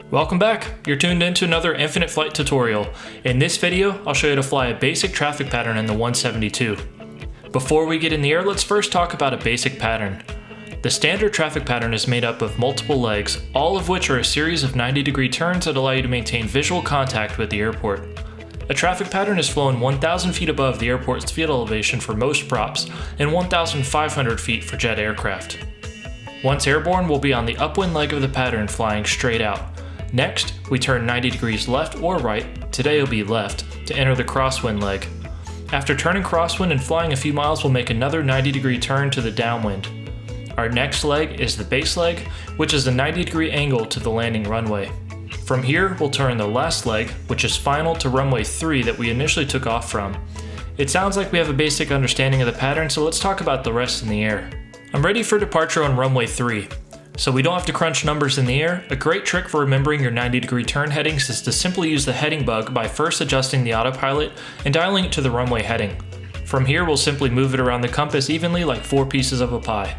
Welcome back! You're tuned into another Infinite Flight tutorial. In this video, I'll show you to fly a basic traffic pattern in the 172. Before we get in the air, let's first talk about a basic pattern. The standard traffic pattern is made up of multiple legs, all of which are a series of 90-degree turns that allow you to maintain visual contact with the airport. A traffic pattern is flown 1,000 feet above the airport's field elevation for most props and 1,500 feet for jet aircraft. Once airborne, we'll be on the upwind leg of the pattern flying straight out. Next, we turn 90 degrees left or right, today it'll be left, to enter the crosswind leg. After turning crosswind and flying a few miles, we'll make another 90-degree turn to the downwind. Our next leg is the base leg, which is a 90-degree angle to the landing runway. From here, we'll turn the last leg, which is final, to runway 3 that we initially took off from. It sounds like we have a basic understanding of the pattern, so let's talk about the rest in the air. I'm ready for departure on runway 3. So we don't have to crunch numbers in the air. A great trick for remembering your 90-degree turn headings is to simply use the heading bug by first adjusting the autopilot and dialing it to the runway heading. From here, we'll simply move it around the compass evenly like 4 pieces of a pie.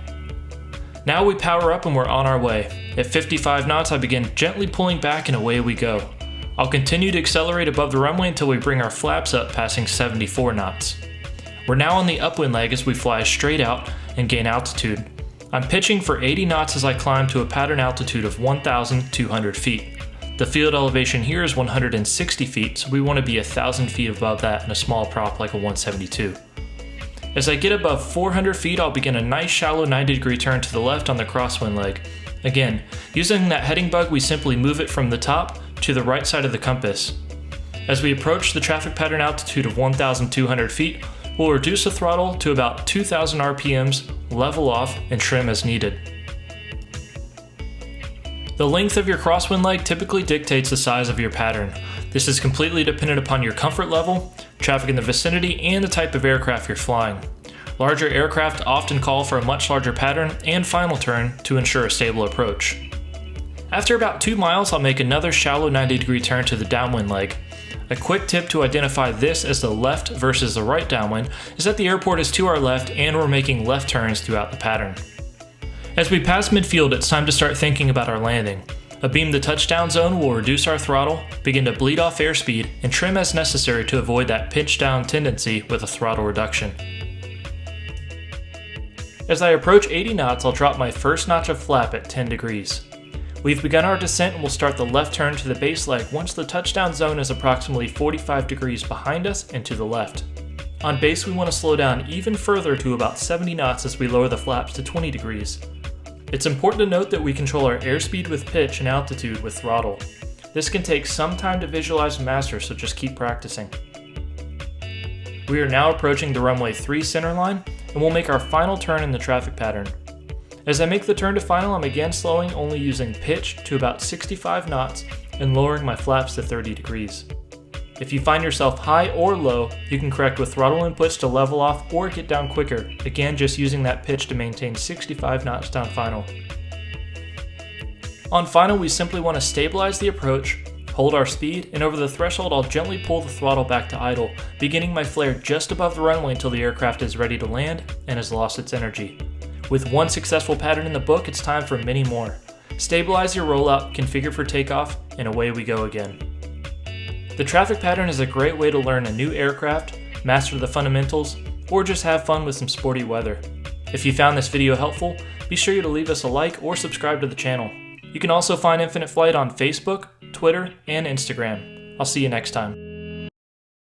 Now we power up and we're on our way. At 55 knots, I begin gently pulling back and away we go. I'll continue to accelerate above the runway until we bring our flaps up, passing 74 knots. We're now on the upwind leg as we fly straight out and gain altitude. I'm pitching for 80 knots as I climb to a pattern altitude of 1,200 feet. The field elevation here is 160 feet, so we want to be 1,000 feet above that in a small prop like a 172. As I get above 400 feet, I'll begin a nice shallow 90-degree turn to the left on the crosswind leg. Again, using that heading bug, we simply move it from the top to the right side of the compass. As we approach the traffic pattern altitude of 1,200 feet, we'll reduce the throttle to about 2,000 RPMs, level off, and trim as needed. The length of your crosswind leg typically dictates the size of your pattern. This is completely dependent upon your comfort level, traffic in the vicinity, and the type of aircraft you're flying. Larger aircraft often call for a much larger pattern and final turn to ensure a stable approach. After about 2 miles, I'll make another shallow 90-degree turn to the downwind leg. A quick tip to identify this as the left versus the right downwind is that the airport is to our left and we're making left turns throughout the pattern. As we pass midfield, it's time to start thinking about our landing. A beam to touchdown zone will reduce our throttle, begin to bleed off airspeed, and trim as necessary to avoid that pitch down tendency with a throttle reduction. As I approach 80 knots, I'll drop my first notch of flap at 10 degrees. We've begun our descent and we'll start the left turn to the base leg once the touchdown zone is approximately 45 degrees behind us and to the left. On base, we want to slow down even further to about 70 knots as we lower the flaps to 20 degrees. It's important to note that we control our airspeed with pitch and altitude with throttle. This can take some time to visualize and master, so just keep practicing. We are now approaching the runway 3 center line and we'll make our final turn in the traffic pattern. As I make the turn to final, I'm again slowing, only using pitch to about 65 knots and lowering my flaps to 30 degrees. If you find yourself high or low, you can correct with throttle inputs to level off or get down quicker, again just using that pitch to maintain 65 knots down final. On final, we simply want to stabilize the approach, hold our speed, and over the threshold I'll gently pull the throttle back to idle, beginning my flare just above the runway until the aircraft is ready to land and has lost its energy. With one successful pattern in the book, it's time for many more. Stabilize your rollout, configure for takeoff, and away we go again. The traffic pattern is a great way to learn a new aircraft, master the fundamentals, or just have fun with some sporty weather. If you found this video helpful, be sure to leave us a like or subscribe to the channel. You can also find Infinite Flight on Facebook, Twitter, and Instagram. I'll see you next time.